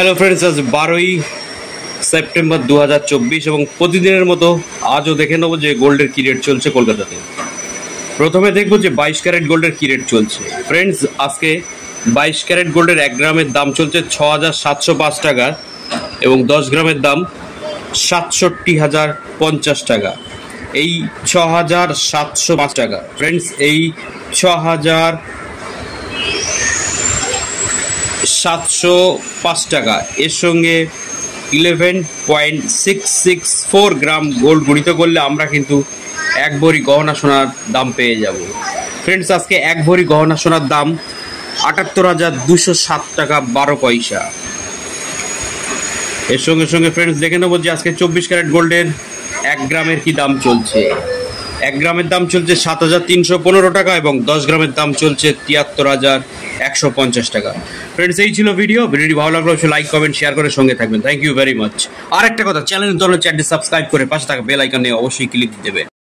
Hello friends, আজ 12ই September 2024 এবং প্রতিদিনের মতো আজও দেখে নেবো যে গোল্ডের কি রেট চলছে কলকাতাতে। প্রথমে দেখবো যে 22 ক্যারেট গোল্ডের কি রেট চলছে। ফ্রেন্ডস, আজকে 22 ক্যারেট গোল্ডের 1 গ্রামের দাম চলছে 6,705 টাকা এবং 10 গ্রামের দাম 67,050 টাকা। এই 6,705 টাকা ফ্রেন্ডস, এই 6,705 টাকা এর সঙ্গে 11.664 গ্রাম গোল্ড গণিত করলে আমরা কিন্তু এক ভরি গহনা সোনার দাম পেয়ে যাব। ফ্রেন্ডস, আজকে এক ভরি গহনা সোনার দাম 78,207 টাকা 12 পয়সা। এর সঙ্গে সঙ্গে ফ্রেন্ডস দেখে নেবো যে আজকে 24 ক্যারেট গোল্ডের 1 গ্রামের কি দাম চলছে। 1 গ্রামের দাম চলছে 7,315 টাকা এবং 10 গ্রামের দাম চলছে 73,150 টাকা। ফ্রেন্ডস, এই ছিল ভিডিওটি ভালো লাগলে অবশ্যই লাইক কমেন্ট শেয়ার করে সঙ্গে থাকবেন। Thank you very much. আর একটা কথা, চ্যানেল চ্যানেলটি সাবস্ক্রাইব করে পাশে থাকা বেল আইকনে অবশ্যই ক্লিক দেবেন।